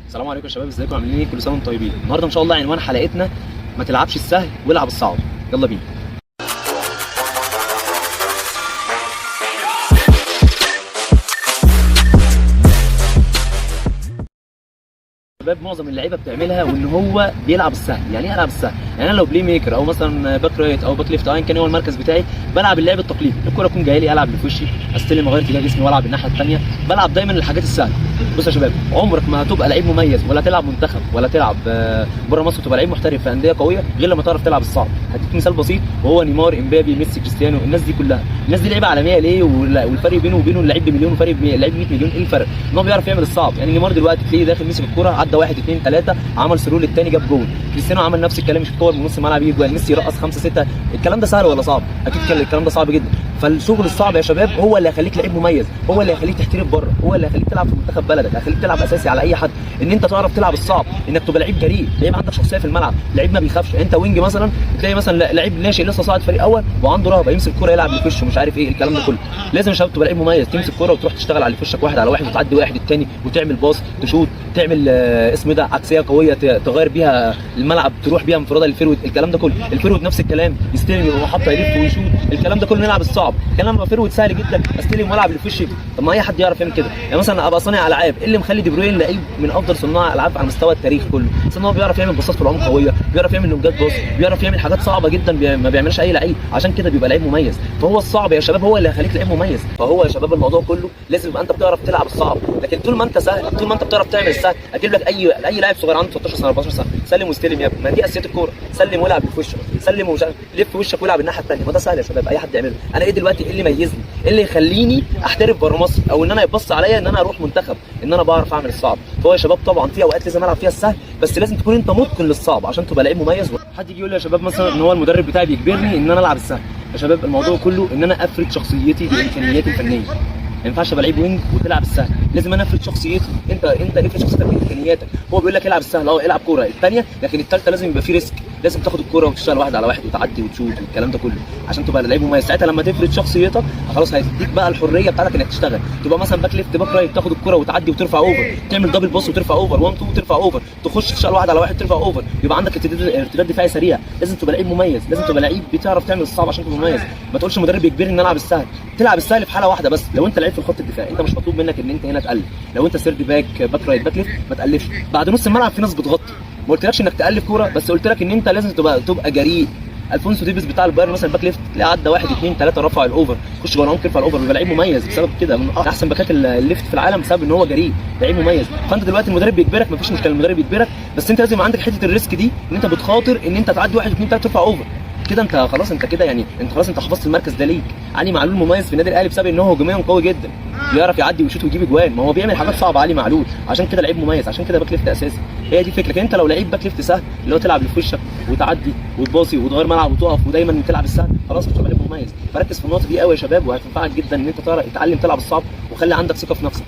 السلام عليكم يا شباب، ازيكم عاملين ايه؟ كل سنه وانتم طيبين. النهارده ان شاء الله عنوان حلقتنا ما تلعبش السهل والعب الصعب. يلا بينا. شباب معظم اللعيبه بتعملها وان هو بيلعب السهل. يعني ايه العب السهل؟ يعني انا لو بلاي ميكر او مثلا باك رايت او باك ليفت ايا كان هو المركز بتاعي، بلعب اللعب التقليدي. الكوره تكون جايه لي العب اللي في وشي، استلم اغير اتجاه جسمي والعب الناحيه الثانيه. بلعب دايما الحاجات السهله. بص يا شباب، عمرك ما هتبقى لعيب مميز ولا تلعب منتخب ولا تلعب بره مصر وتبقى لعيب محترف في انديه قويه غير لما تعرف تلعب الصعب. هديك مثال بسيط وهو نيمار، امبابي، ميسي، كريستيانو. الناس دي كلها، الناس دي لعيبه عالميه ليه؟ والفرق بينه وبينه اللعيب بمليون وفرق اللعيب 100 مليون. ايه الفرق؟ ان هو بيعرف يعمل الصعب. يعني نيمار دلوقتي تلاقيه داخل مسك الكوره عدى 1 2 3 عمل سرول للثاني جاب جول. كريستيانو عمل نفس الكلام، مش بيطور من نص الملعب يجي جوال. ميسي يرقص 5 6. الكلام ده سهل ولا صعب؟ اكيد الكلام ده صعب جدا. فالشغل الصعب يا شباب هو اللي هيخليك لعيب مميز، هو اللي هيخليك تحترف بره، هو اللي هيخليك تلعب في منتخب بلدك، هيخليك تلعب اساسي على اي حد. ان انت تعرف تلعب الصعب، انك تبقى لعيب جريء، لعيب عندك شخصيه في الملعب، لعيب ما بيخافش. انت وينج مثلا تلاقي مثلا لعيب ناشئ لسه صاعد فريق اول وعنده رهبه، يمسك الكوره يلعب اللي في وشه مش عارف ايه الكلام ده كله. لازم يا شباب تبقى لعيب مميز، تمسك الكوره وتروح تشتغل على اللي في وشك واحد على واحد وتعدي واحد الثاني وتعمل باص، تشوط، تعمل اسمه ده عكسيه قويه تغير بيها الملعب، تروح بيها انفراده للفيرود. الكلام ده كله الفيرود نفس الكلام، يستلم يبقى حاطط يلف ويشوط. الكلام ده كله نلعب الصعب. الكلام ده فيرود سهل جدا، استلم والعب اللي في وشي. طب ما اي حد يعرف يعمل كده. يعني مثلا ابقى صانع العاب، ايه اللي مخلي دي بروين لعيب من افضل صناع العاب على مستوى التاريخ كله؟ ان هو بيعرف يعمل باصات في العمق قويه، بيعرف يعمل لونجات باص، بيعرف يعمل حاجات صعبه جدا ما بيعملش اي لعيب. عشان كده بيبقى لعيب مميز. فهو الصعب يا شباب هو اللي هيخليك لعيب مميز. فهو يا شباب الموضوع كله لازم يبقى انت بتعرف تلعب الصعب. لكن طول ما انت سهل، طول ما انت بتعرف تعمل السهل، اجيب لك اي لاعب صغير عنده 13 سنه 14 سنه، سلم واستلم يا ابني. ما دي اساسيات الكوره، سلم والعب في وشك، سلم ومش لف وشك والعب الناحيه الثانيه. ما ده سهل يا شباب، اي حد يعمله. انا ايه دلوقتي؟ ايه اللي يميزني؟ ايه اللي يخليني احترف بره مصر او ان انا يبص عليا ان انا اروح منتخب؟ ان انا بعرف اعمل الصعب. فهو يا شباب طبعا في اوقات لازم العب فيها السهل، بس لازم تكون انت متقن للصعب عشان تبقى لعيب مميز. حد يجي يقول لي يا شباب مثلا ان هو المدرب بتاعي بيجبرني ان انا العب السهل. يا شباب الموضوع كله ان انا افرد شخصيتي بامكانياتي الفنيه. ما ينفعش ابقى لعيب وينج وتلعب السهل، لازم انا افرد شخصيتي. انت افرد شخصيتك بامكانياتك. هو بيقول لك العب السهل، العب كوره الثانيه، لكن الثالثه لازم يبقى في ريسك، لازم تاخد الكوره وتشتغل واحد على واحد وتعدي وتشوت والكلام ده كله عشان تبقى لعيب مميز. ساعتها لما تفرد شخصيتك خلاص هتديك بقى الحريه بتاعتك انك تشتغل. تبقى مثلا باك ليفت باك رايت، تاخد الكوره وتعدي وترفع اوفر، تعمل دبل باص وترفع اوفر 1 2 وترفع اوفر، تخش تشتغل واحد على واحد ترفع اوفر، يبقى عندك ارتداد دفاعي سريع. لازم تبقى لعيب مميز، لازم تبقى لعيب بتعرف تعمل الصعب عشان تبقى مميز. ما تقولش مدرب يجبرني ان العب السهل. تلعب السهل في حاله واحده بس، لو انت لعيب في الخط الدفاعي انت مش مطلوب منك ان انت هنا تقلب. لو انت سيرد باك باك رايت باك ليفت ما تقلبش. بعد نص الملعب في ناس بتغطي، ما قلتلكش انك تقلب كوره، بس قلت لك ان انت لازم تبقى جريء. الفونسو ديفيز بتاع البايرن مثلا باك ليفت تلاقيه عدى 1 2 3 رفع الاوفر، خش جوه العمق يرفع الاوفر، بيبقى لعيب مميز بسبب كده. من احسن باكات الليفت في العالم بسبب ان هو جريء، لعيب مميز. فانت دلوقتي المدرب بيجبرك، مفيش مشكله المدرب يجبرك، بس انت لازم يبقى عندك حته الريسك دي، ان انت بتخاطر ان انت تعدي 1 2 3 ترفع اوفر. كده انت خلاص، انت كده يعني انت خلاص انت حفظت المركز ده ليك. علي معلول مميز في النادي الاهلي بسبب ان هو هجوميا قوي جدا، بيعرف يعدي ويشوط ويجيب اجوان. ما هو بيعمل حاجات صعبه علي معلول، عشان كده لعيب مميز، عشان كده باك ليفت اساسي. هي دي الفكره. لكن انت لو لعيب باك ليفت سهل اللي هو تلعب اللي في وشك وتعدي وتباصي وتغير ملعب وتقف ودايما تلعب السهل، خلاص مش هتبقى لعيب مميز. فركز في النقطه دي قوي يا شباب، وهتنفعك جدا ان انت تتعلم تلعب الصعب وخلي عندك ثقه في نفسك.